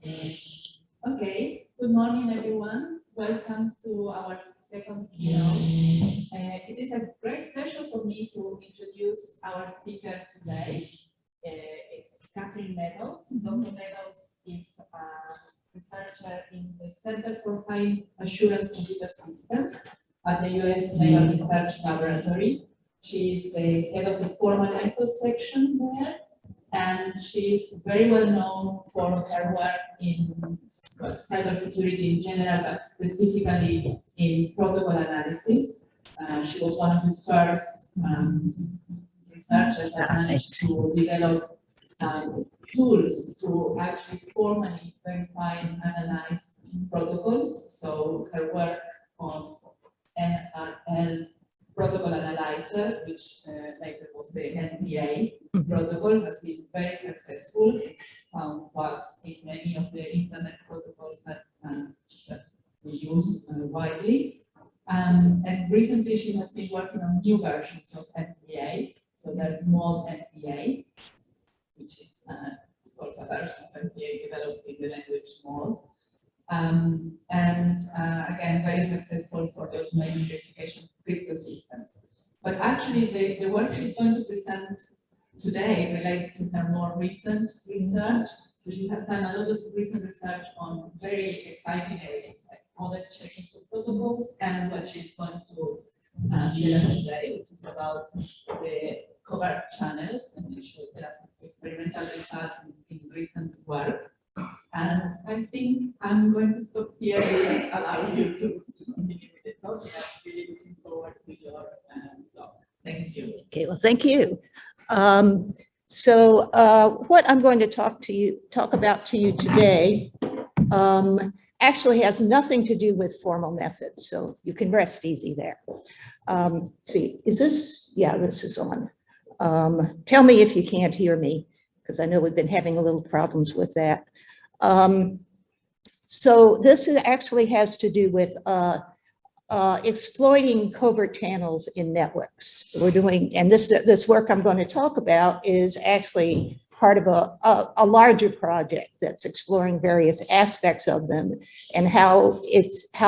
Okay, good morning, everyone. Welcome to our second keynote. It is a great pleasure for me to introduce our speaker today. It's Catherine Meadows. Dr. Meadows is a researcher in the Center for High Assurance Computer Systems at the U.S. Naval Research Laboratory. She is the head of the formal methods section there, and she is very well known for her work in cybersecurity in general, but specifically in protocol analysis. She was one of the first researchers that managed to develop tools to actually formally verify and analyze protocols. So her work on NRL protocol analyzer, which later was the NPA protocol, has been very successful. It's found bugs in many of the internet protocols that we use widely. And recently she has been working on new versions of NPA. So there's mod NPA, which is of course a version of NPA developed in the language mod. Again, very successful for the automated verification of crypto systems. But actually, the work she's going to present today relates to her more recent research. So she has done a lot of recent research on very exciting areas like model checking for protocols, and what she's going to tell us today, which is about the Covert channels, and she will tell us experimental results in recent work. And I think I'm going to stop here and allow you to continue with the talk. I'm really looking forward to your talk. Thank you. Okay, well, thank you. What I'm going to talk about to you today actually has nothing to do with formal methods, so you can rest easy there. See, is this? Yeah, this is on. Tell me if you can't hear me, because I know we've been having a little problems with that. So this actually has to do with exploiting covert channels in networks. We're doing, and this work I'm going to talk about is actually part of a larger project that's exploring various aspects of them and how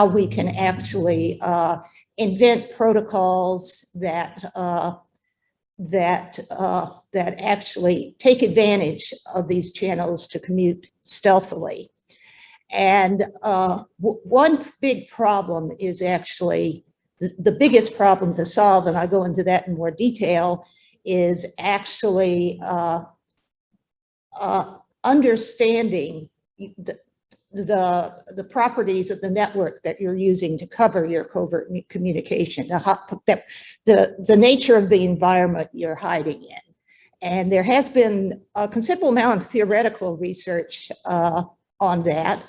we can actually invent protocols that actually take advantage of these channels to commute stealthily. And one big problem is actually, the biggest problem to solve, and I'll go into that in more detail, is actually understanding the properties of the network that you're using to cover your covert communication, the nature of the environment you're hiding in. And there has been a considerable amount of theoretical research on that,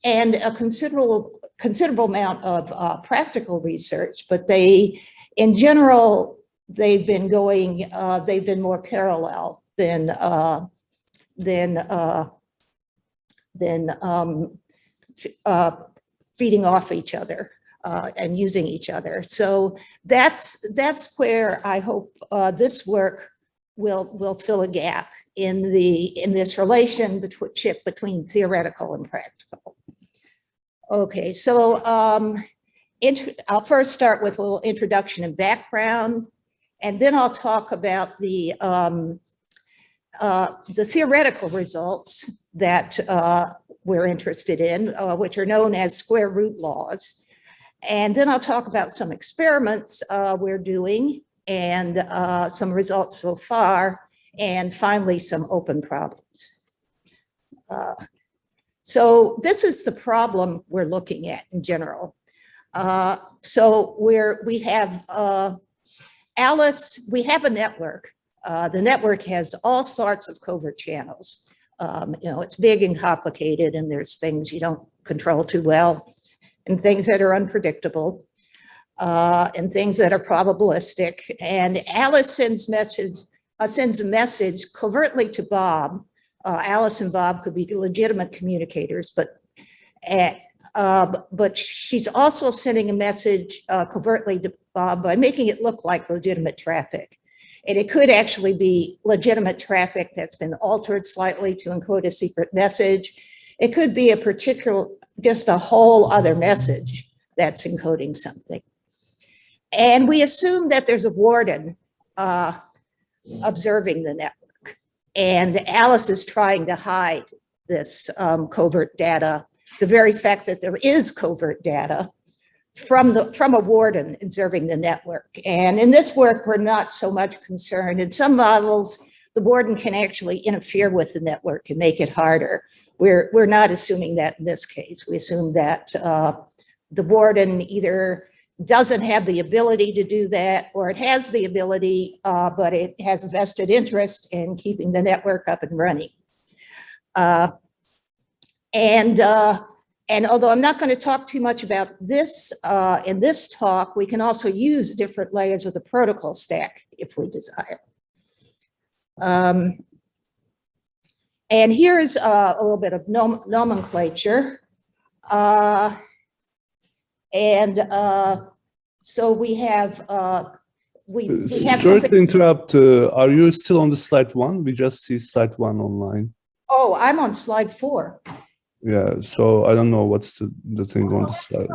and a considerable amount of practical research, but in general, they've been more parallel than feeding off each other and using each other. So that's where I hope this work will fill a gap in this relationship between theoretical and practical. Okay, so I'll first start with a little introduction and background, and then I'll talk about the theoretical results that we're interested in, which are known as square root laws. And then I'll talk about some experiments we're doing and some results so far, and finally some open problems. So this is the problem we're looking at in general. So we have Alice, we have a network. The network has all sorts of covert channels. It's big and complicated, and there's things you don't control too well, and things that are unpredictable, and things that are probabilistic. And Alice sends a message covertly to Bob. Alice and Bob could be legitimate communicators, but she's also sending a message covertly to Bob by making it look like legitimate traffic. And it could actually be legitimate traffic that's been altered slightly to encode a secret message. It could be a particular, just a whole other message that's encoding something. And we assume that there's a warden observing the network. And Alice is trying to hide this covert data, the very fact that there is covert data from a warden observing the network. And in this work, we're not so much concerned. In some models, the warden can actually interfere with the network and make it harder. We're not assuming that in this case. We assume that the warden either doesn't have the ability to do that, or it has the ability, but it has a vested interest in keeping the network up and running. And although I'm not going to talk too much about this in this talk, we can also use different layers of the protocol stack if we desire. And here's a little bit of nomenclature. So we have Sorry to interrupt. Are you still on the slide 1? We just see slide 1 online. Oh, I'm on slide 4. Yeah, so I don't know what's the thing on the slide.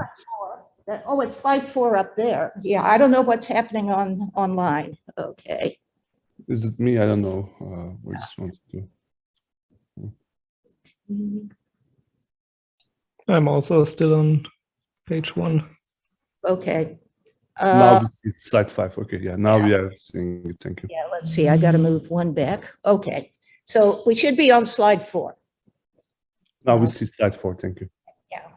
Oh, it's slide 4 up there. Yeah, I don't know what's happening online. Okay. Is it me? I don't know. We just wanted to. I'm also still on page 1. Okay. Now we see slide 5. Okay, yeah, now we are seeing it. Thank you. Yeah, let's see. I got to move one back. Okay. So we should be on slide 4. Now we see slide 4. Thank you. Yeah.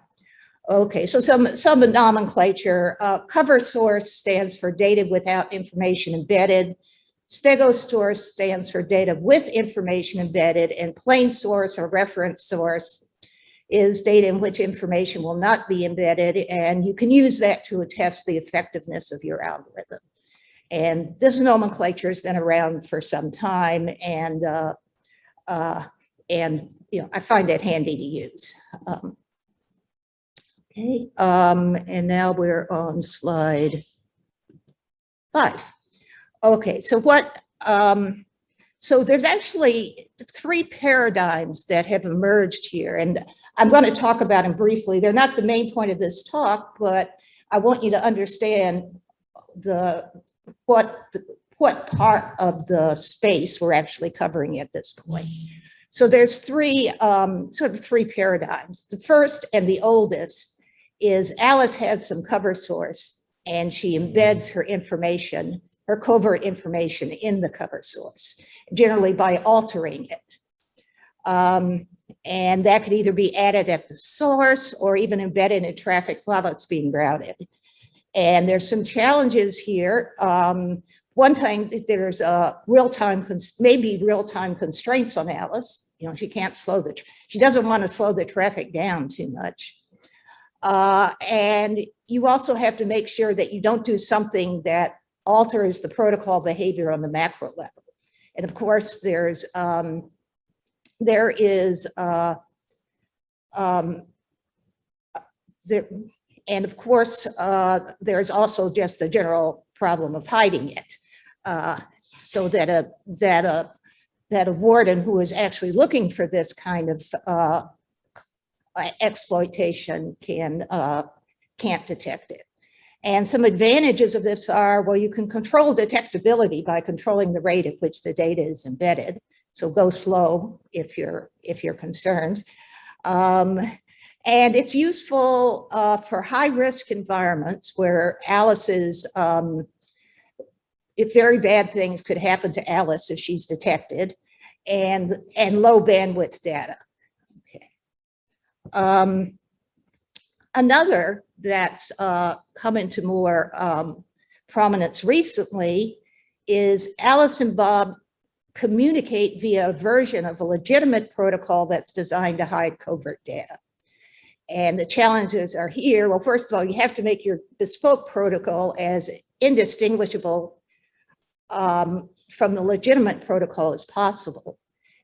Okay. So some nomenclature. Cover source stands for data without information embedded. Stego source stands for data with information embedded, and plain source or reference source is data in which information will not be embedded, and you can use that to attest the effectiveness of your algorithm. And this nomenclature has been around for some time, and you know, I find it handy to use. Okay, and now we're on slide 5. Okay, so so there's actually 3 paradigms that have emerged here, and I'm going to talk about them briefly. They're not the main point of this talk, but I want you to understand what part of the space we're actually covering at this point. So there's 3 paradigms. The first and the oldest is Alice has some cover source and she embeds her information, her covert information, in the cover source, generally by altering it. And that could either be added at the source or even embedded in traffic while it's being routed. And there's some challenges here. One time there's maybe real-time constraints on Alice. You know, she can't she doesn't want to slow the traffic down too much. And you also have to make sure that you don't do something that alters the protocol behavior on the macro level. And of course, there's there's also just the general problem of hiding it, so that a warden who is actually looking for this kind of exploitation can't detect it. And some advantages of this are, well, you can control detectability by controlling the rate at which the data is embedded. So go slow if you're concerned. And it's useful for high-risk environments where Alice's, if very bad things could happen to Alice if she's detected, and low bandwidth data. Okay. Another that's come into more prominence recently is Alice and Bob communicate via a version of a legitimate protocol that's designed to hide covert data. And the challenges are here. Well, first of all, you have to make your bespoke protocol as indistinguishable from the legitimate protocol as possible.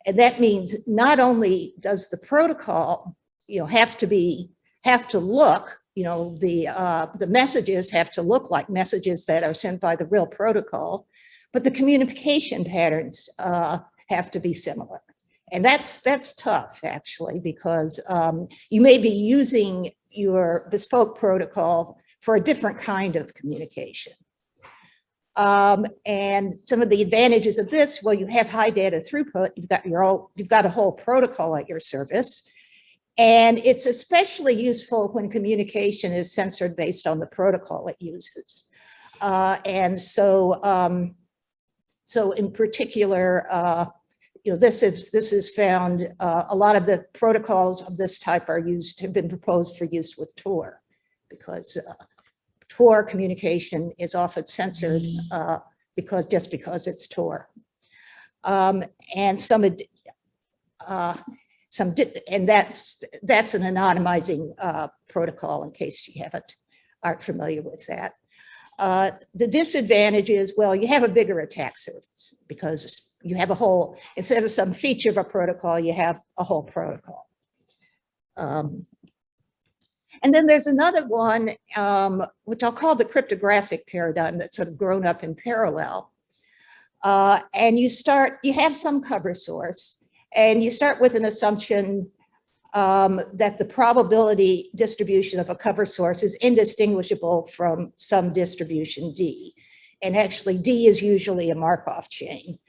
And that means not only does the protocol, you know, have to look, you know, the messages have to look like messages that are sent by the real protocol, but the communication patterns have to be similar. And that's tough, actually, because you may be using your bespoke protocol for a different kind of communication. And some of the advantages of this, well, you have high data throughput, you've got a whole protocol at your service. And it's especially useful when communication is censored based on the protocol it uses. And so, so in particular, you know, this is found, a lot of the protocols of this type have been proposed for use with Tor, because Tor communication is often censored because it's Tor. And and that's an anonymizing protocol, in case you aren't familiar with that. The disadvantage is, well, you have a bigger attack surface because you have a whole, instead of some feature of a protocol, you have a whole protocol. And then there's another one, which I'll call the cryptographic paradigm, that's sort of grown up in parallel. And you have some cover source, and you start with an assumption that the probability distribution of a cover source is indistinguishable from some distribution D. And actually, D is usually a Markov chain.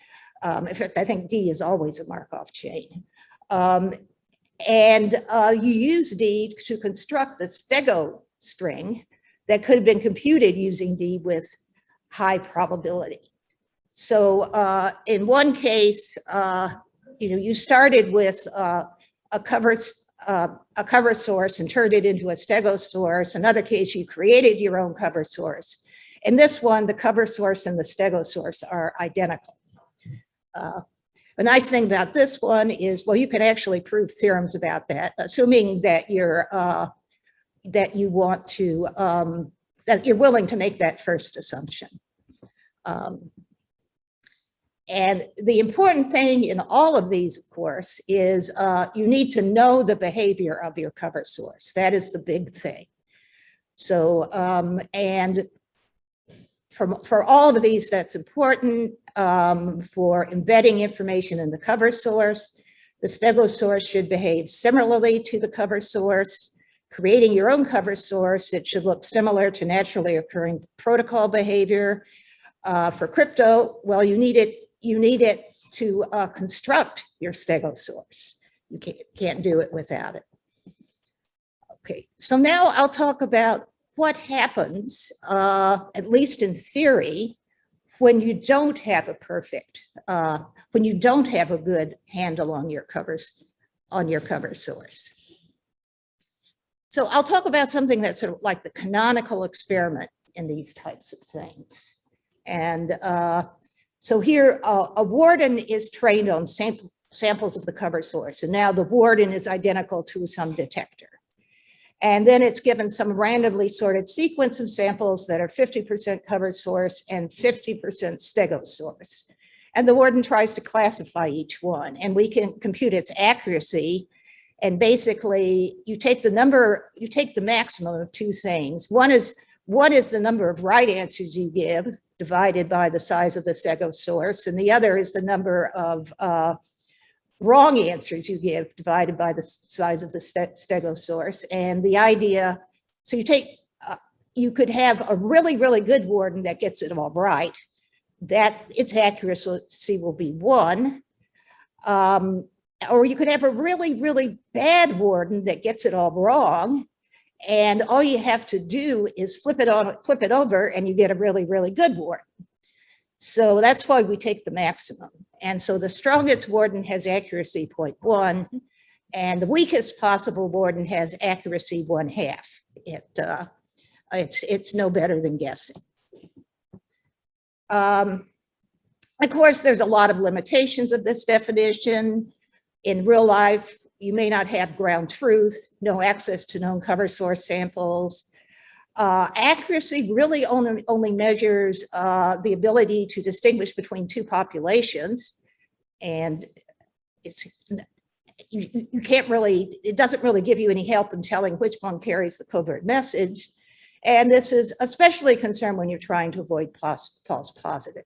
In fact, I think D is always a Markov chain. And you use D to construct the stego string that could have been computed using D with high probability. So in one case, you know, you started with a cover source and turned it into a stego source. Another case, you created your own cover source. In this one, the cover source and the stego source are identical. The nice thing about this one is, well, you can actually prove theorems about that, assuming that that you're willing to make that first assumption. And the important thing in all of these, of course, is you need to know the behavior of your cover source. That is the big thing. So, and for all of these, that's important. For embedding information in the cover source, the stego source should behave similarly to the cover source. Creating your own cover source, it should look similar to naturally occurring protocol behavior. For crypto, well, you need it to construct your stego source. You can't do it without it. Okay, so now I'll talk about what happens, at least in theory, when you don't have a perfect, when you don't have a good handle on your cover source. So I'll talk about something that's sort of like the canonical experiment in these types of things. And so here, a warden is trained on samples of the cover source, and now the warden is identical to some detector. And then it's given some randomly sorted sequence of samples that are 50% cover source and 50% stego source. And the warden tries to classify each one, and we can compute its accuracy. And basically, you take the maximum of two things. One is the number of right answers you give divided by the size of the stego source, and the other is the number of wrong answers you give divided by the size of the stego source. And the idea, so you could have a really, really good warden that gets it all right, that its accuracy will be 1. Or you could have a really, really bad warden that gets it all wrong, and all you have to do is flip it over, and you get a really, really good warden. So that's why we take the maximum. And so the strongest warden has accuracy 0.1, and the weakest possible warden has accuracy 1/2. It's no better than guessing. Of course, there's a lot of limitations of this definition. In real life, you may not have ground truth, no access to known cover source samples. Accuracy really only measures the ability to distinguish between two populations. And you can't really, it doesn't really give you any help in telling which one carries the covert message. And this is especially concerned when you're trying to avoid false positive.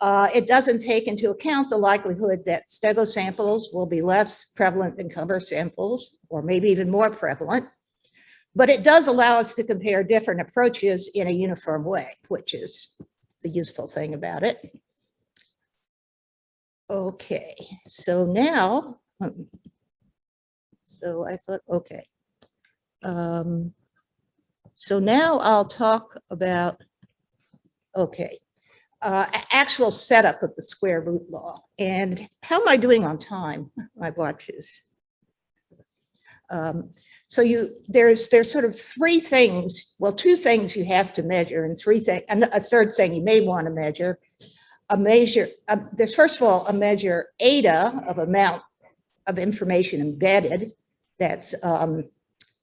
It doesn't take into account the likelihood that stego samples will be less prevalent than cover samples, or maybe even more prevalent. But it does allow us to compare different approaches in a uniform way, which is the useful thing about it. Okay, so now, so I thought, okay. So now I'll talk about, okay, actual setup of the square root law. And how am I doing on time? My watch is. So there's sort of three things, well, two things you have to measure, and and a third thing you may want to measure. There's first of all a measure eta of amount of information embedded. That's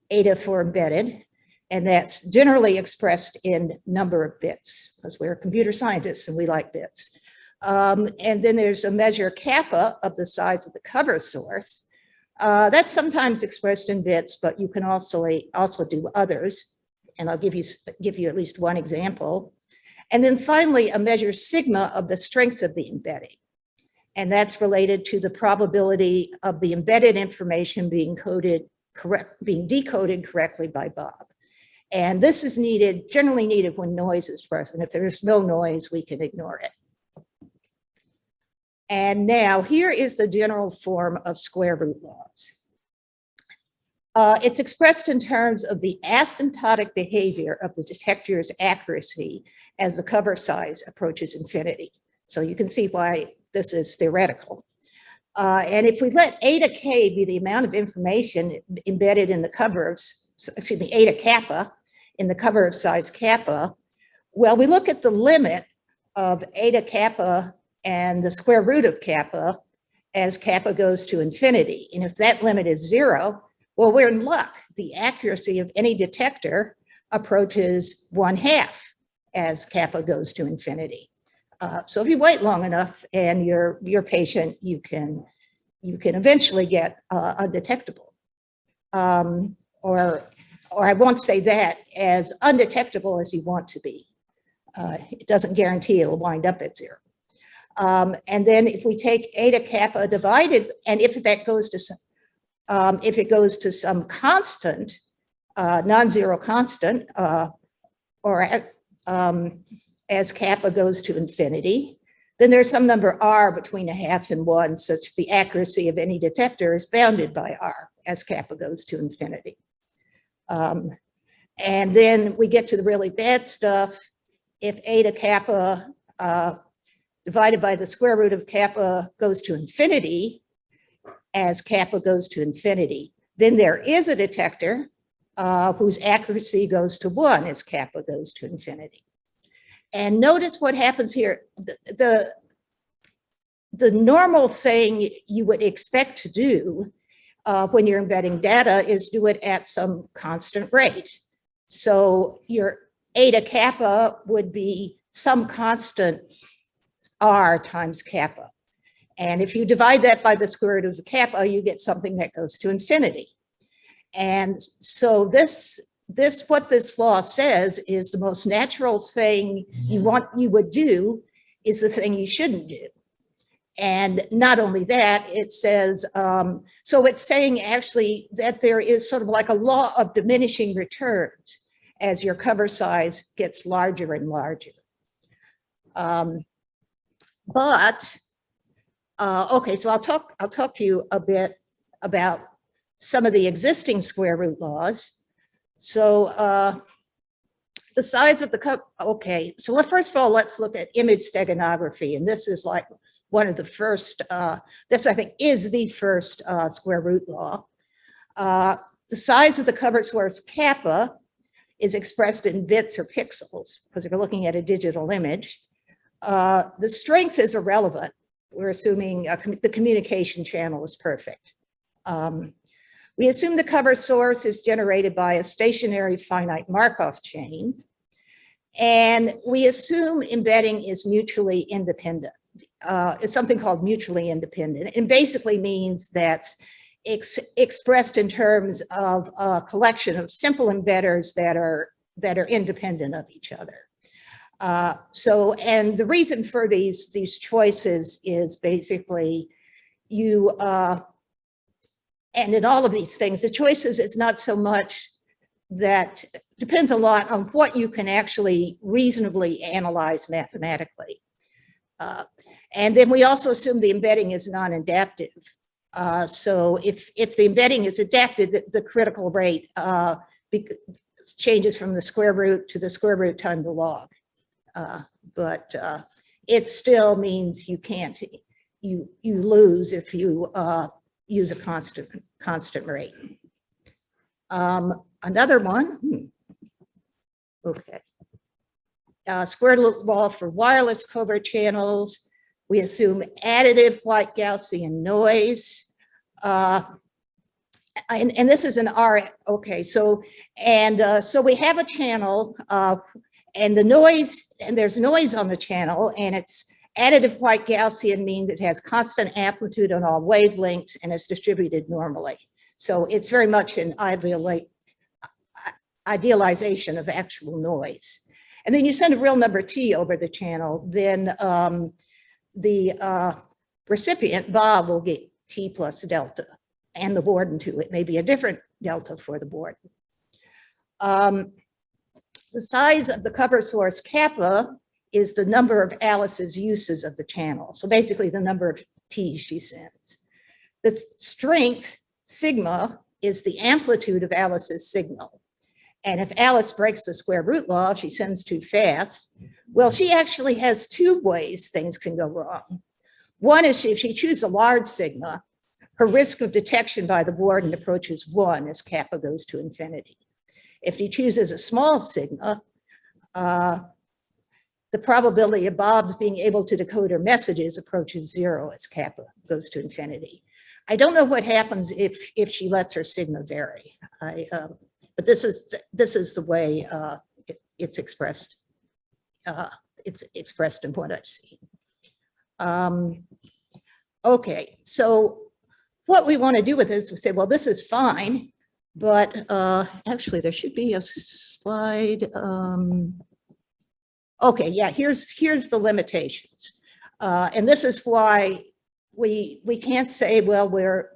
eta for embedded, and that's generally expressed in number of bits, because we're computer scientists and we like bits. And then there's a measure kappa of the size of the cover source. That's sometimes expressed in bits, but you can also do others, and I'll give you at least one example. And then finally, a measure sigma of the strength of the embedding, and that's related to the probability of the embedded information being decoded correctly by Bob. And this is generally needed when noise is present. If there's no noise, we can ignore it. And now here is the general form of square root laws. It's expressed in terms of the asymptotic behavior of the detector's accuracy as the cover size approaches infinity. So you can see why this is theoretical. And if we let eta k be the amount of information embedded in the cover of, eta kappa in the cover of size kappa, well, we look at the limit of eta kappa and the square root of kappa as kappa goes to infinity. And if that limit is 0, well, we're in luck. The accuracy of any detector approaches 1/2 as kappa goes to infinity. So if you wait long enough and you're patient, you can eventually get undetectable. Or I won't say that, as undetectable as you want to be. It doesn't guarantee it'll wind up at 0. And then if we take eta kappa divided, and if it goes to some constant, non-zero constant, or as kappa goes to infinity, then there's some number r between 1/2 and 1, such the accuracy of any detector is bounded by r as kappa goes to infinity. And then we get to the really bad stuff. If eta kappa divided by the square root of kappa goes to infinity, as kappa goes to infinity, then there is a detector whose accuracy goes to 1 as kappa goes to infinity. And notice what happens here. The normal thing you would expect to do when you're embedding data is do it at some constant rate. So your eta kappa would be some constant r times kappa. And if you divide that by the square root of kappa, you get something that goes to infinity. And so what this law says is the most natural thing you would do is the thing you shouldn't do. And not only that, it says, so it's saying actually that there is sort of like a law of diminishing returns as your cover size gets larger and larger. Okay, so I'll talk to you a bit about some of the existing square root laws. So the size of the cover, okay, so first of all, let's look at image steganography. And this is like one of the first, this I think is the first square root law. The size of the cover source kappa is expressed in bits or pixels, because if you're looking at a digital image. The strength is irrelevant. We're assuming the communication channel is perfect. We assume the cover source is generated by a stationary finite Markov chain. And we assume embedding is mutually independent. It's something called mutually independent. It basically means that's expressed in terms of a collection of simple embedders that are independent of each other. And the reason for these choices is basically you, and in all of these things, the choices is not so much that depends a lot on what you can actually reasonably analyze mathematically. And then we also assume the embedding is non-adaptive. So if the embedding is adapted, the critical rate changes from the square root to the square root times the log. But it still means you can't, you lose if you use a constant rate. Another one, okay. Square root law for wireless covert channels. We assume additive white Gaussian noise. And this is an R, okay, so we have a channel and the noise, and there's noise on the channel, and it's additive white Gaussian means it has constant amplitude on all wavelengths and is distributed normally. So it's very much an idealization of actual noise. And then you send a real number T over the channel, then the recipient, Bob, will get T plus delta, and the Borden too. It may be a different delta for the Borden. The size of the cover source kappa is the number of Alice's uses of the channel. So basically the number of T's she sends. The strength, sigma, is the amplitude of Alice's signal. And if Alice breaks the square root law, she sends too fast. Well, she actually has two ways things can go wrong. One is if she chooses a large sigma, her risk of detection by the Borden approaches 1 as kappa goes to infinity. If she chooses a small sigma, the probability of Bob's being able to decode her messages approaches 0 as kappa goes to infinity. I don't know what happens if she lets her sigma vary. But this is the way it's expressed. It's expressed in what I've seen. Okay, so what we want to do with this, we say, well, this is fine, but actually there should be a slide. Okay, yeah, here's the limitations, and this is why we can't say, well, we're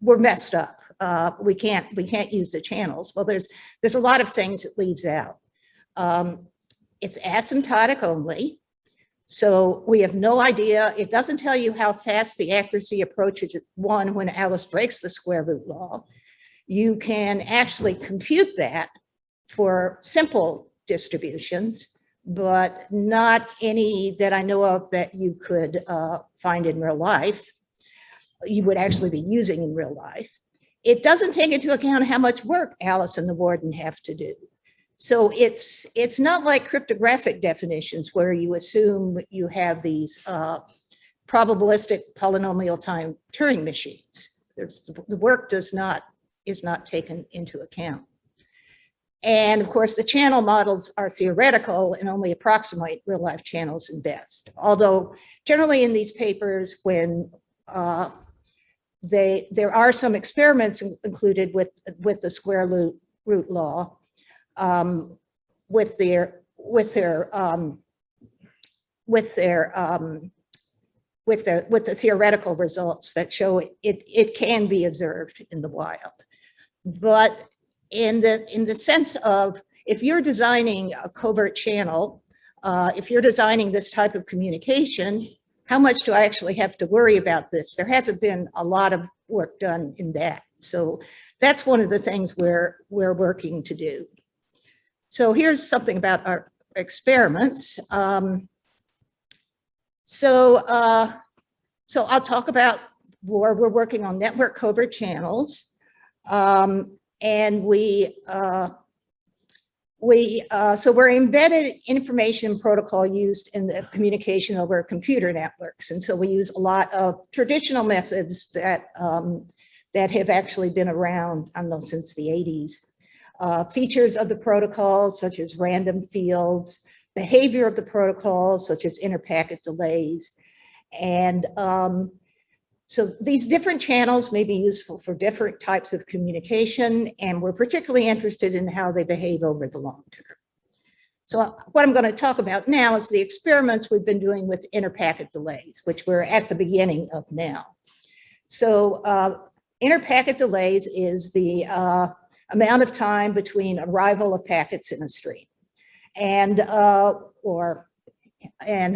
messed up. We can't use the channels. Well, there's a lot of things it leaves out. It's asymptotic only. So we have no idea. It doesn't tell you how fast the accuracy approaches 1 when Alice breaks the square root law. You can actually compute that for simple distributions, but not any that I know of that you could find in real life. You would actually be using in real life. It doesn't take into account how much work Alice and the Borden have to do. So it's not like cryptographic definitions where you assume you have these probabilistic polynomial time Turing machines. The work is not taken into account. And of course, the channel models are theoretical and only approximate real life channels in best. Although generally in these papers, when there are some experiments included with the square root law, with the theoretical results that show it can be observed in the wild. But in the sense of, if you're designing a covert channel, if you're designing this type of communication, how much do I actually have to worry about this? There hasn't been a lot of work done in that. So that's one of the things we're working to do. So here's something about our experiments. So I'll talk about where we're working on network covert channels. And so we're embedded information protocol used in the communication over computer networks. And so we use a lot of traditional methods that have actually been around, I don't know, since the 80s. Features of the protocol, such as random fields, behavior of the protocol, such as interpacket delays. And so these different channels may be useful for different types of communication, and we're particularly interested in how they behave over the long term. So what I'm going to talk about now is the experiments we've been doing with interpacket delays, which we're at the beginning of now. So interpacket delays is the amount of time between arrival of packets in a stream. And the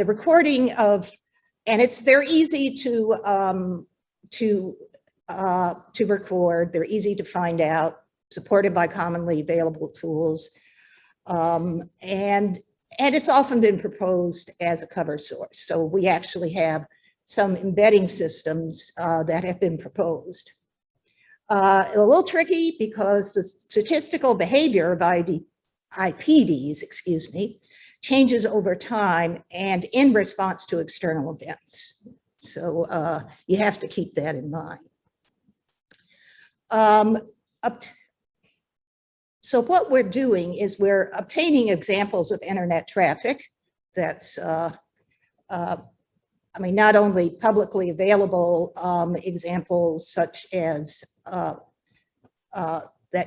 recording of, and they're easy to record, they're easy to find out, supported by commonly available tools. And it's often been proposed as a cover source. So we actually have some embedding systems that have been proposed. A little tricky because the statistical behavior of IPDs, changes over time and in response to external events. So you have to keep that in mind. So what we're doing is we're obtaining examples of internet traffic that's, not only publicly available examples such as that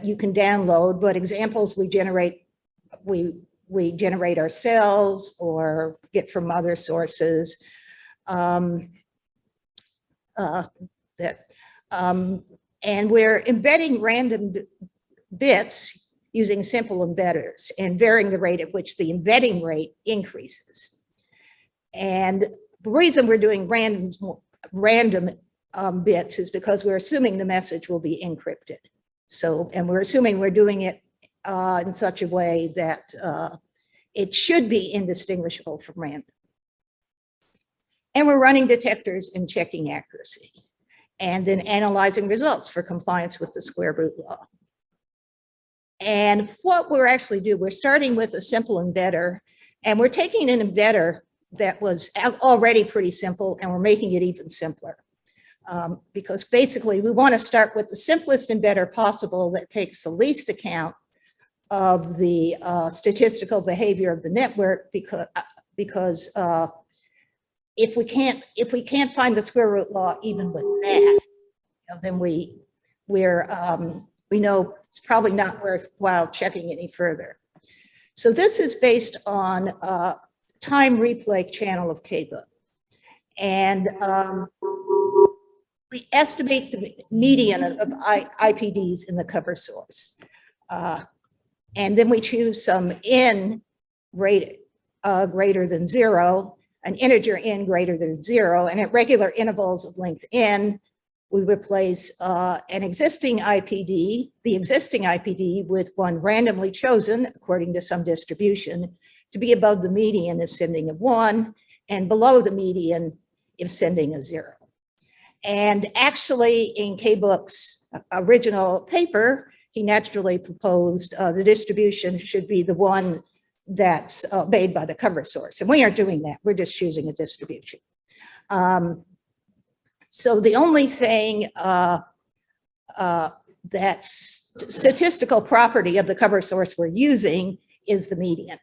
you can download, but examples we generate ourselves or get from other sources and we're embedding random bits using simple embedders and varying the rate at which the embedding rate increases. And the reason we're doing random bits is because we're assuming the message will be encrypted. So, and we're assuming we're doing it in such a way that it should be indistinguishable from random. And we're running detectors and checking accuracy, and then analyzing results for compliance with the square root law. And what we're actually doing, we're starting with a simple embedder, and we're taking an embedder that was already pretty simple, and we're making it even simpler. Because basically we want to start with the simplest embedder possible that takes the least account of the statistical behavior of the network, because if we can't find the square root law even with that, then we know it's probably not worthwhile checking any further. So this is based on time replay channel of KBook. And we estimate the median of IPDs in the cover source. And then we choose some n rate greater than 0, an integer n greater than 0, and at regular intervals of length n, we replace the existing IPD with one randomly chosen according to some distribution to be above the median if sending of 1 and below the median if sending of 0. And actually in KBook's original paper, he naturally proposed the distribution should be the one that's made by the cover source. And we aren't doing that, we're just choosing a distribution. So the only thing that's statistical property of the cover source we're using is the median.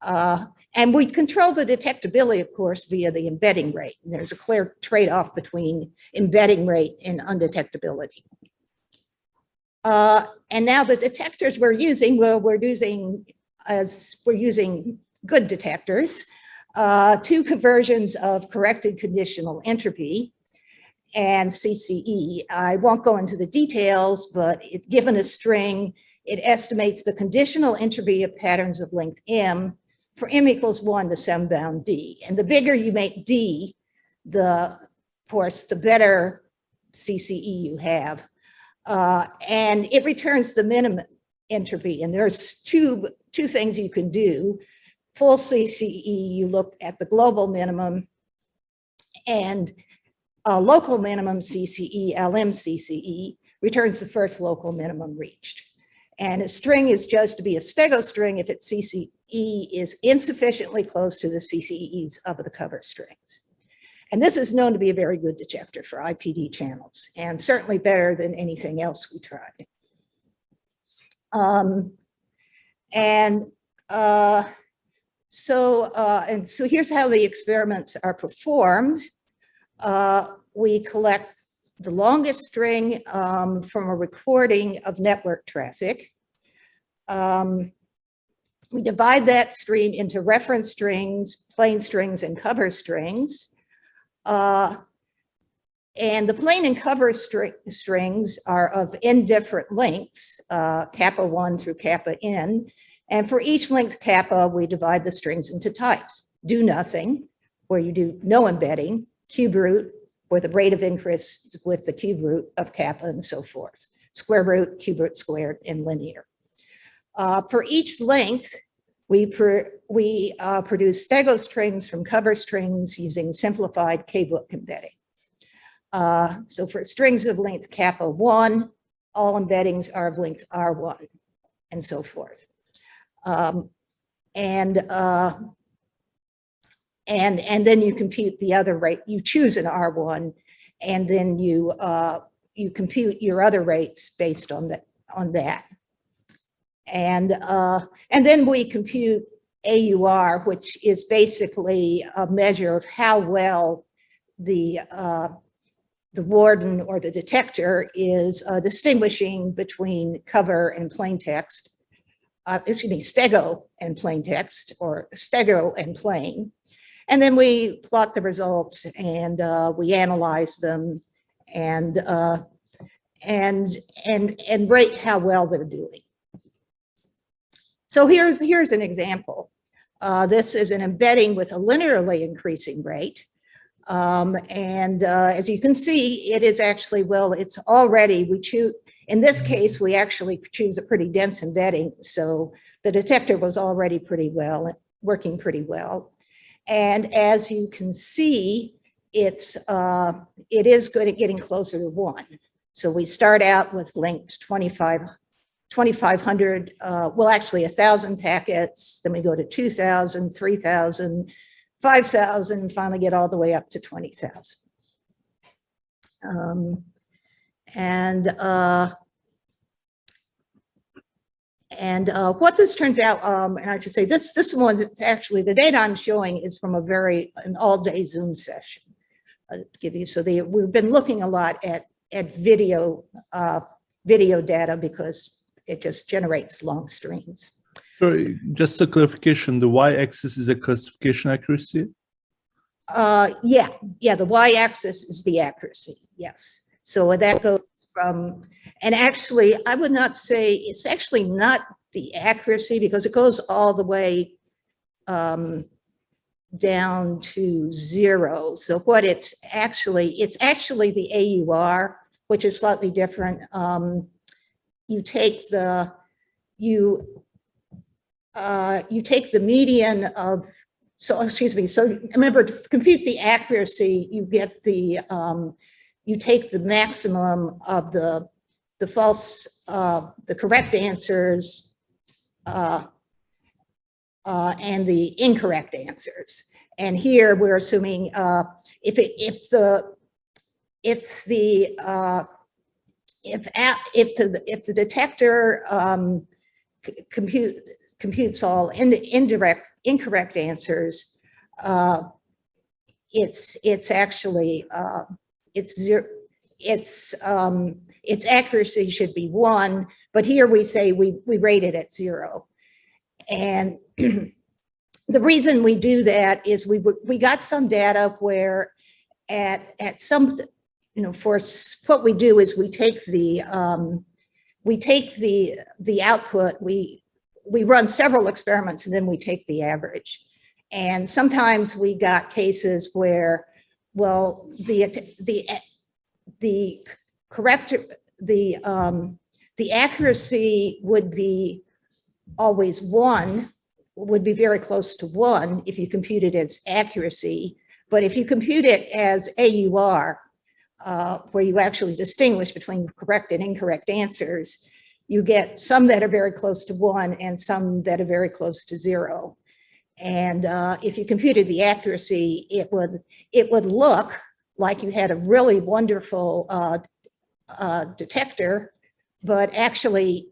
And we control the detectability, of course, via the embedding rate. And there's a clear trade-off between embedding rate and undetectability. And now the detectors we're using, well, we're using good detectors, 2 conversions of corrected conditional entropy and CCE. I won't go into the details, but given a string, it estimates the conditional entropy of patterns of length m for m equals 1 to some bound d. And the bigger you make d, of course, the better CCE you have. And it returns the minimum entropy. And there's two things you can do. Full CCE, you look at the global minimum, and local minimum CCE, LMCCE, returns the first local minimum reached. And a string is judged to be a stego string if its CCE is insufficiently close to the CCEs of the cover strings. And this is known to be a very good detector for IPD channels, and certainly better than anything else we tried. So here's how the experiments are performed. We collect the longest string from a recording of network traffic. We divide that stream into reference strings, plain strings, and cover strings. And the plain and cover strings are of n different lengths, kappa 1 through kappa n. And for each length kappa, we divide the strings into types. Do nothing, where you do no embedding, cube root, where the rate of increase with the cube root of kappa, and so forth. Square root, cube root squared, and linear. For each length, we produce stego strings from cover strings using simplified K-book embedding. So for strings of length kappa 1, all embeddings are of length R1, and so forth. And then you compute the other rate. You choose an R1, and then you compute your other rates based on that. And then we compute AUR, which is basically a measure of how well the warden or the detector is distinguishing between cover and plain text, stego and plain text, or stego and plain. And then we plot the results, and we analyze them and rate how well they're doing. So here's an example. This is an embedding with a linearly increasing rate. As you can see, it is actually, well, it's already, in this case, we actually choose a pretty dense embedding. So the detector was already working pretty well. And as you can see, it is good at getting closer to 1. So we start out with length 2,500, well, actually 1,000 packets, then we go to 2,000, 3,000, 5,000, and finally get all the way up to 20,000. What this turns out, and I should say this one, actually the data I'm showing is from an all-day Zoom session. I'll give you, so we've been looking a lot at video data because it just generates long streams. Sorry, just a clarification, the y-axis is a classification accuracy? Yeah, the y-axis is the accuracy, yes. So that goes from, and actually, I would not say, it's actually not the accuracy because it goes all the way down to 0. So what it's actually the AUR, which is slightly different. You take the median of, so remember, to compute the accuracy, you get the, you take the maximum of the correct answers and the incorrect answers. And here we're assuming if the detector computes all incorrect answers, its accuracy should be 1, but here we say we rate it at 0. And the reason we do that is we got some data where at some, for what we do is we take the output, we run several experiments and then we take the average. And sometimes we got cases where, well, the accuracy would be always 1, would be very close to 1 if you compute it as accuracy. But if you compute it as AUR, where you actually distinguish between correct and incorrect answers, you get some that are very close to 1 and some that are very close to 0. And if you computed the accuracy, it would look like you had a really wonderful detector, but actually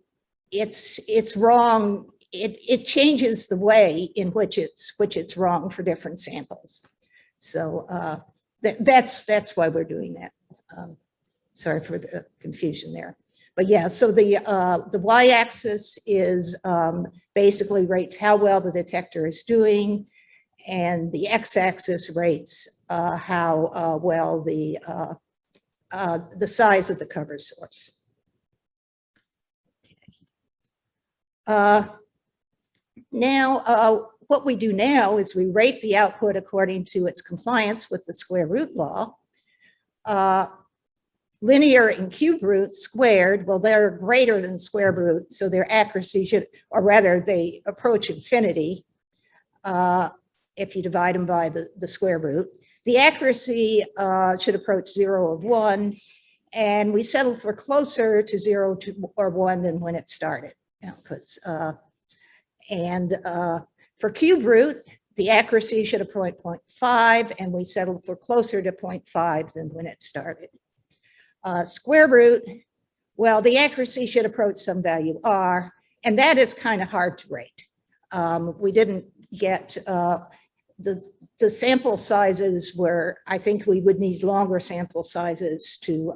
it's wrong. It changes the way in which it's wrong for different samples. So that's why we're doing that. Sorry for the confusion there. But yeah, so the y-axis is basically rates how well the detector is doing, and the x-axis rates how well the size of the cover source. Now, what we do now is we rate the output according to its compliance with the square root law. Linear and cube root squared, well, they're greater than square root, so their accuracy should, or rather they approach infinity if you divide them by the square root. The accuracy should approach 0 or 1, and we settle for closer to 0 or 1 than when it started. Because for cube root, the accuracy should approach 0.5, and we settled for closer to 0.5 than when it started. Square root, well, the accuracy should approach some value r, and that is kind of hard to rate. We didn't get the sample sizes where I think we would need longer sample sizes to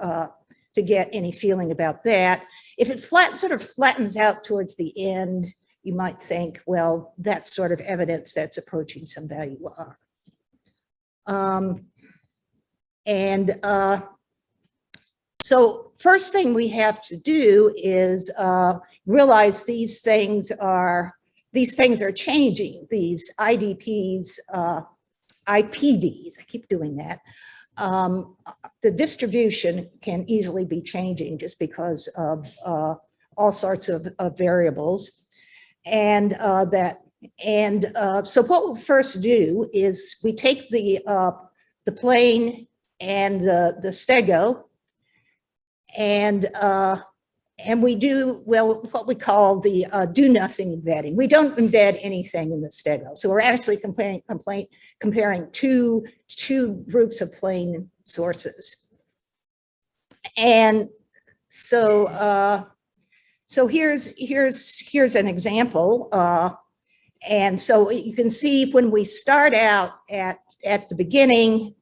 get any feeling about that. If it sort of flattens out towards the end, you might think, well, that's sort of evidence that's approaching some value r. So first thing we have to do is realize these things are changing. These IDPs, IPDs, I keep doing that. The distribution can easily be changing just because of all sorts of variables. And so what we'll first do is we take the plane and the stego, and we do, well, what we call the do-nothing embedding. We don't embed anything in the stego. So we're actually comparing two groups of plane sources. And so here's an example. And so you can see when we start out at the beginning,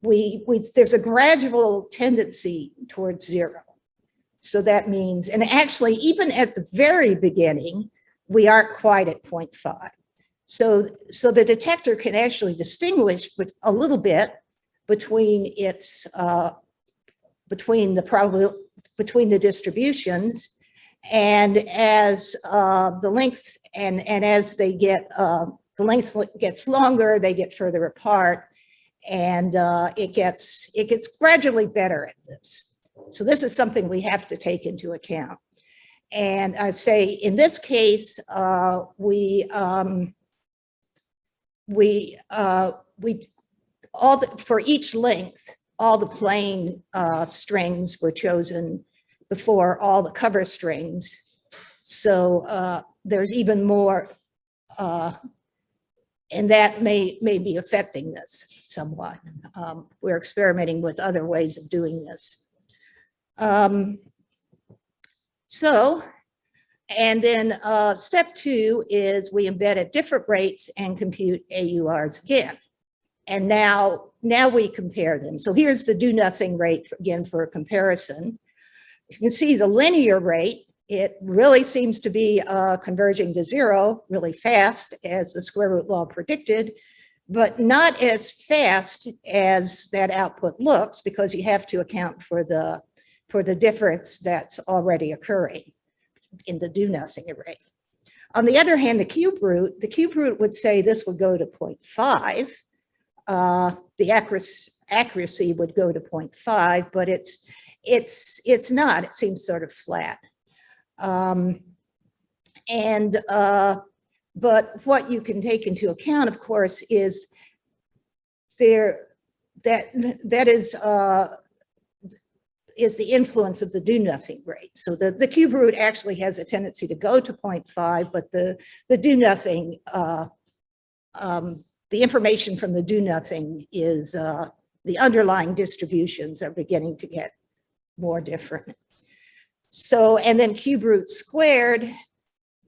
there's a gradual tendency towards 0. So that means, and actually even at the very beginning, we aren't quite at 0.5. So the detector can actually distinguish a little bit between its between the distributions, and as the length and as they get the length gets longer, they get further apart, and it gets gradually better at this. So this is something we have to take into account. And I'd say in this case, for each length, all the plane strings were chosen before all the cover strings. So there's even more, and that may be affecting this somewhat. We're experimenting with other ways of doing this. And then step 2 is we embed at different rates and compute AURs again. And now we compare them. So here's the do nothing rate again for a comparison. You can see the linear rate, it really seems to be converging to 0 really fast, as the square root law predicted, but not as fast as that output looks, because you have to account for the difference that's already occurring in the do nothing array. On the other hand, the cube root would say this would go to 0.5. The accuracy would go to 0.5, but it's not. It seems sort of flat. But what you can take into account, of course, is that is the influence of the do nothing rate. So the cube root actually has a tendency to go to 0.5, but the do nothing, the information from the do nothing is the underlying distributions are beginning to get more different. So, and then cube root squared,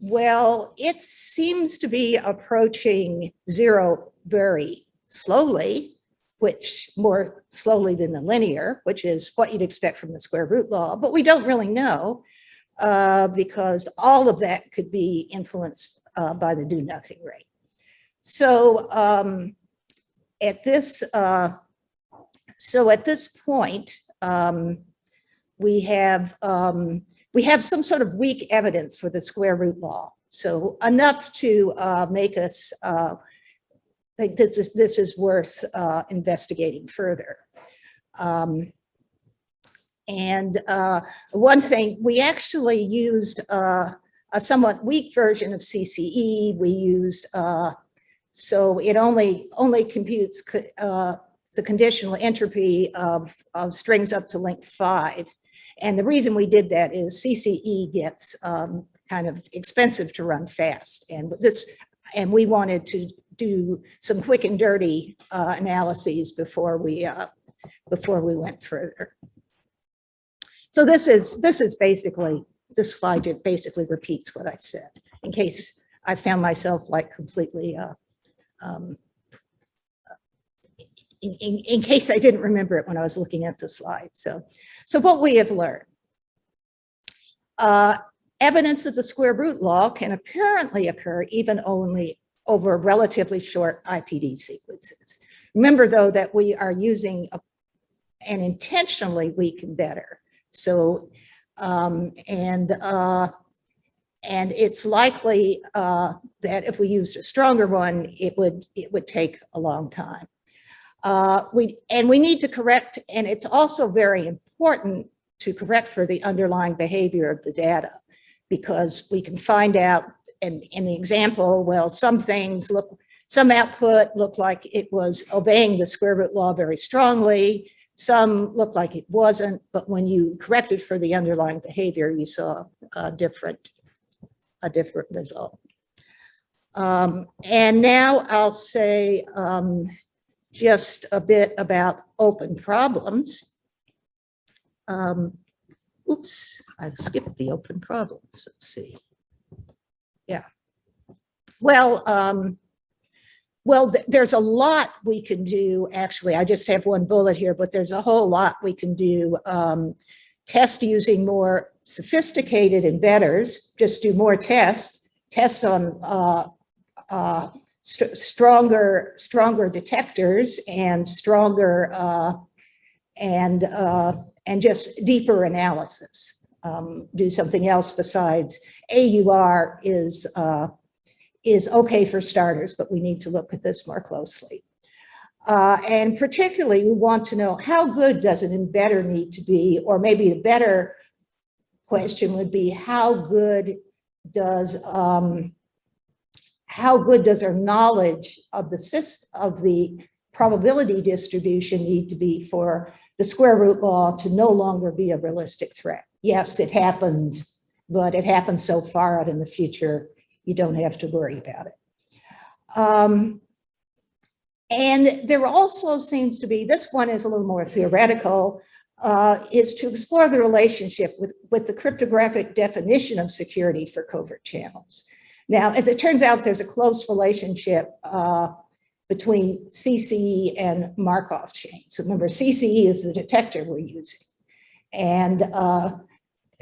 well, it seems to be approaching 0 very slowly, which more slowly than the linear, which is what you'd expect from the square root law, but we don't really know because all of that could be influenced by the do nothing rate. So at this point, we have some sort of weak evidence for the square root law. So enough to make us think this is worth investigating further. One thing, we actually used a somewhat weak version of CCE. We used, so it only computes the conditional entropy of strings up to length 5. And the reason we did that is CCE gets kind of expensive to run fast. And we wanted to do some quick and dirty analyses before we went further. So this slide basically repeats what I said, in case I found myself like completely, in case I didn't remember it when I was looking at the slide. So what we have learned. Evidence of the square root law can apparently occur even only over relatively short IPD sequences. Remember, though, that we are using an intentionally weak embedder. So, and it's likely that if we used a stronger one, it would take a long time. We need to correct, and it's also very important to correct for the underlying behavior of the data, because we can find out in the example, well, some output looked like it was obeying the square root law very strongly. Some looked like it wasn't, but when you corrected for the underlying behavior, you saw a different result. And now I'll say just a bit about open problems. Oops, I've skipped the open problems. Let's see. Yeah. Well, there's a lot we can do. Actually, I just have one bullet here, but there's a whole lot we can do. Test using more sophisticated embedders, just do more tests on stronger detectors and stronger and just deeper analysis. Do something else besides AUR is okay for starters, but we need to look at this more closely. And particularly, we want to know how good does an embedder need to be, or maybe a better question would be how good does our knowledge of the probability distribution need to be for the square root law to no longer be a realistic threat? Yes, it happens, but it happens so far out in the future, you don't have to worry about it. And there also seems to be, this one is a little more theoretical, is to explore the relationship with the cryptographic definition of security for covert channels. Now, as it turns out, there's a close relationship between CCE and Markov chains. So remember, CCE is the detector we're using. And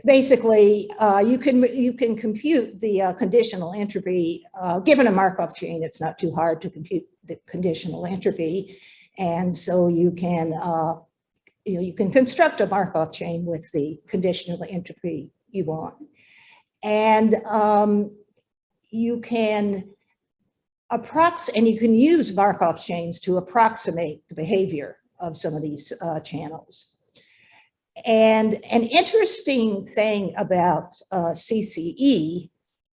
basically, you can compute the conditional entropy. Given a Markov chain, it's not too hard to compute the conditional entropy. And so you can construct a Markov chain with the conditional entropy you want. And you can use Markov chains to approximate the behavior of some of these channels. And an interesting thing about CCE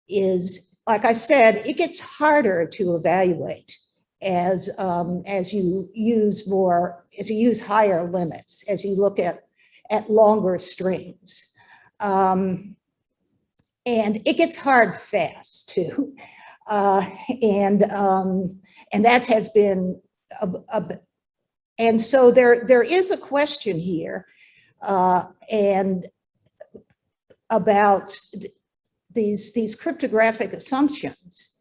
is, like I said, it gets harder to evaluate as you use higher limits, as you look at longer strings. And it gets hard fast too. And that has been, and so there is a question here and about these cryptographic assumptions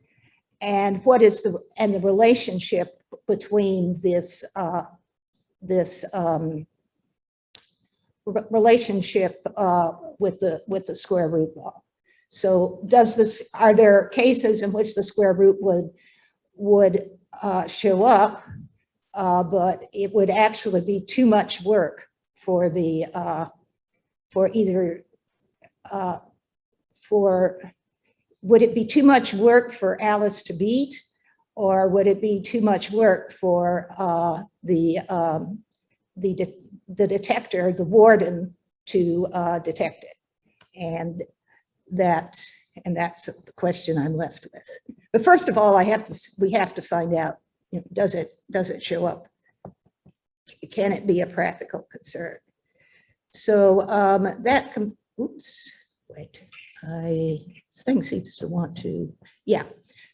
and what is the relationship between this this relationship with the square root law. So are there cases in which the square root would show up, but it would actually be too much work for the would it be too much work for Alice to beat, or would it be too much work for the detector, the warden, to detect it? And that's the question I'm left with. But first of all, we have to find out, you know, does it show up? Can it be a practical concern? So oops, wait, this thing seems to want to, yeah.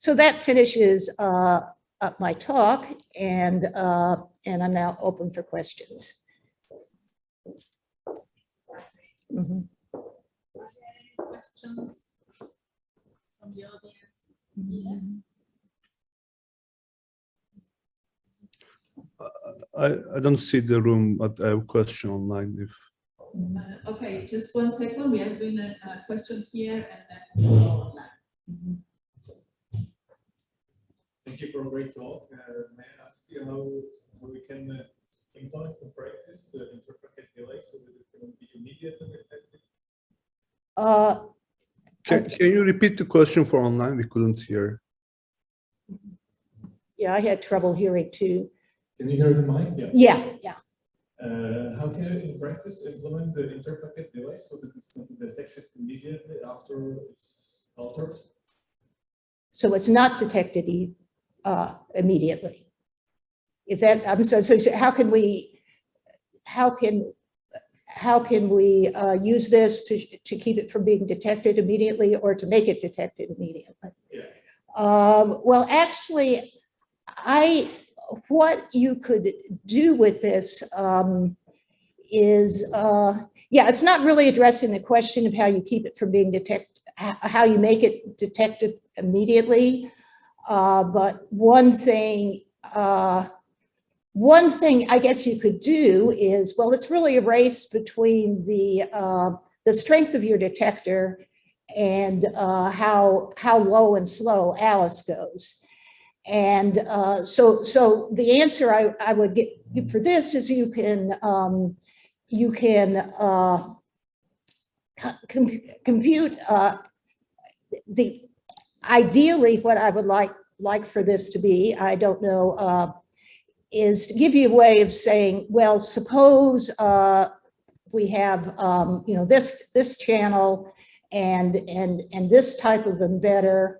So that finishes up my talk, and I'm now open for questions. Are there any questions from the audience here? I don't see the room, but I have a question online. If Okay, just 1 second. We are doing a question here, and then we go online. Thank you for a great talk. May I ask you how we can implement in practice the interpreted delay so that it can be immediately detected? can you repeat the question for online? We couldn't hear. Yeah, I had trouble hearing too. Can you hear the mic? Yeah. How can you in practice implement the interpreted delay so that it's not detected immediately after it's altered? So it's not detected immediately. Is that, I'm sorry, so how can we use this to keep it from being detected immediately, or to make it detected immediately? Yeah. Well, actually, what you could do with this is, yeah, it's not really addressing the question of how you keep it from being detected, how you make it detected immediately. But one thing I guess you could do is, well, it's really a race between the strength of your detector and how low and slow Alice goes. And so the answer I would give for this is you can compute ideally what I would like for this to be, I don't know, is to give you a way of saying, well, suppose we have you know, this channel and this type of embedder,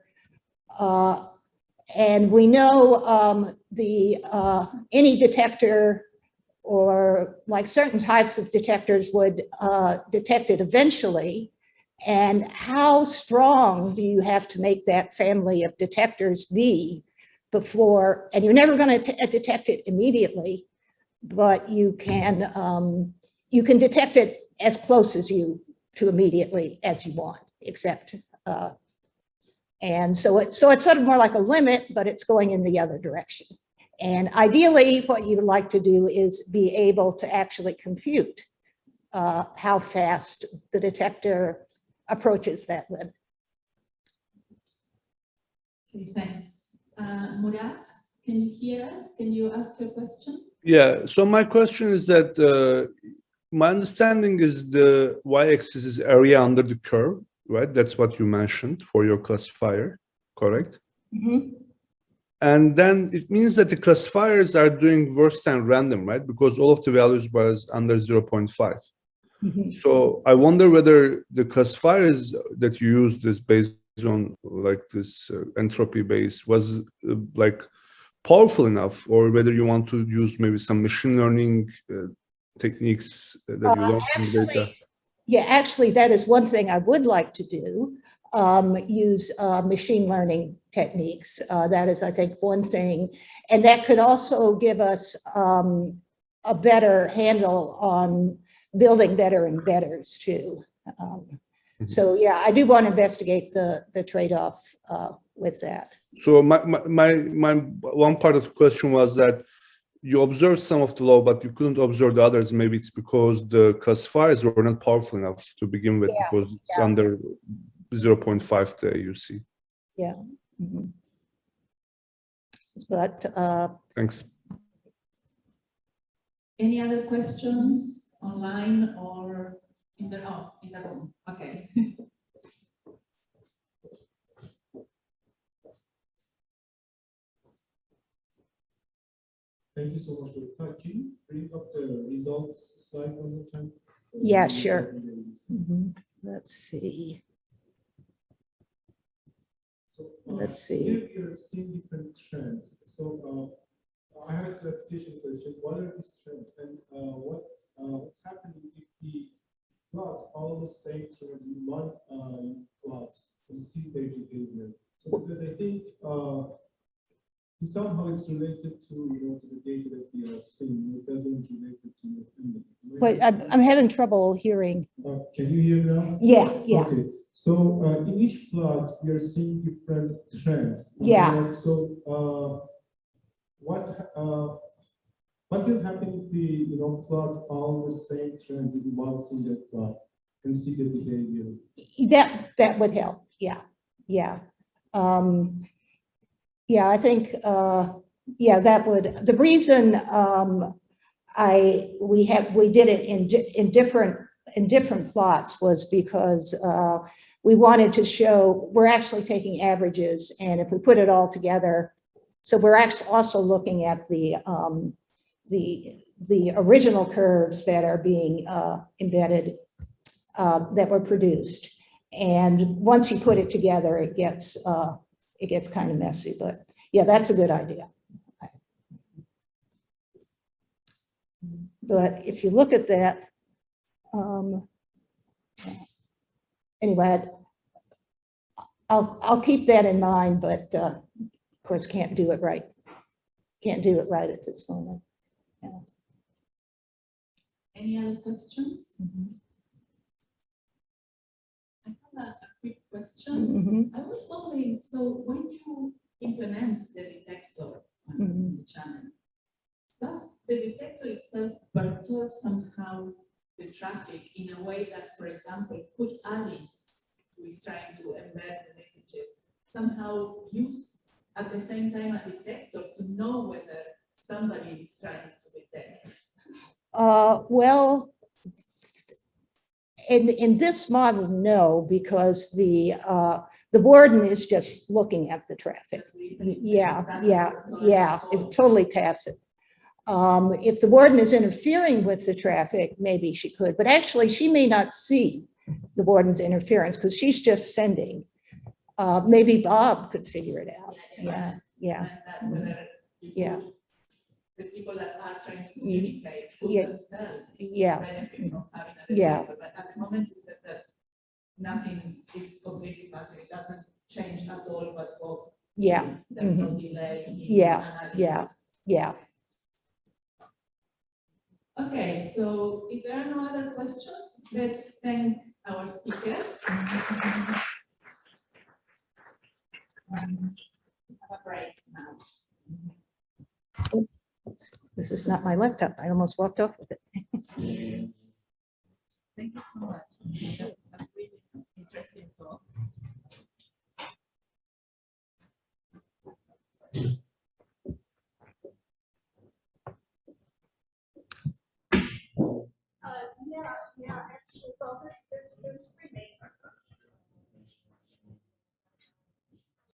and we know any detector, or like certain types of detectors, would detect it eventually. And how strong do you have to make that family of detectors be before, and you're never going to detect it immediately, but you can detect it as close as to immediately as you want, except, and so it's sort of more like a limit, but it's going in the other direction. And ideally, what you would like to do is be able to actually compute how fast the detector approaches that limit. Okay, thanks. Murat, can you hear us? Can you ask your question? Yeah, so my question is that my understanding is the y-axis is area under the curve, right? That's what you mentioned for your classifier, correct? Mm-hmm. And then it means that the classifiers are doing worse than random, right? Because all of the values was under 0.5. Mm-hmm. So I wonder whether the classifiers that you used is based on like this entropy base was like powerful enough, or whether you want to use maybe some machine learning techniques that you learned from the data. Yeah, actually, that is one thing I would like to do, use machine learning techniques. That is, I think, one thing. And that could also give us a better handle on building better embedders too. So yeah, I do want to investigate the trade-off with that. So my one part of the question was that you observed some of the law, but you couldn't observe the others. Maybe it's because the classifiers were not powerful enough to begin with, because it's under 0.5 the AUC. Yeah. Mhm. But Thanks. Any other questions online or in the room? Okay. Thank you so much for the talk. Can you bring up the results slide one more time? Yeah, sure. Let's see. So, Let's see. Here we are seeing different trends. So I have a clarification question. What are these trends, and what's happening if we plot all the same trends in one plot and see their behavior? So because I think somehow it's related to to the data that we are seeing. It doesn't relate to embedding. Wait, I'm having trouble hearing. Can you hear now? Yeah, yeah. Okay. So in each plot, we are seeing different trends. Yeah. So what will happen if we plot all the same trends in one single plot and see the behavior? That would help. Yeah, yeah. Yeah, I think, yeah, that would, the reason we did it in different plots was because we wanted to show, we're actually taking averages, and if we put it all together, so we're actually also looking at the original curves that are being embedded, that were produced. And once you put it together, it gets kind of messy, but yeah, that's a good idea. But if you look at that, anyway, I'll keep that in mind, but of course can't do it right. Can't do it right at this moment. Yeah. Any other questions? I have a quick question. I was wondering, so when you implement the detector on the channel, does the detector itself perturb somehow the traffic in a way that, for example, could Alice, who is trying to embed the messages, somehow use at the same time a detector to know whether somebody is trying to detect? Well, in this model, no, because the warden is just looking at the traffic. Yeah, it's totally passive. If the warden is interfering with the traffic, maybe she could, but actually she may not see the warden's interference because she's just sending. Maybe Bob could figure it out. Yeah. The people that are trying to communicate themselves benefit from having a detector. But at the moment you said that nothing is completely passive. It doesn't change at all, but both. There's no delay in analysis. Yeah. Okay, so if there are no other questions, let's thank our speaker. Have a break now. This is not my laptop. I almost walked off with it. Thank you so much. That was a really interesting talk.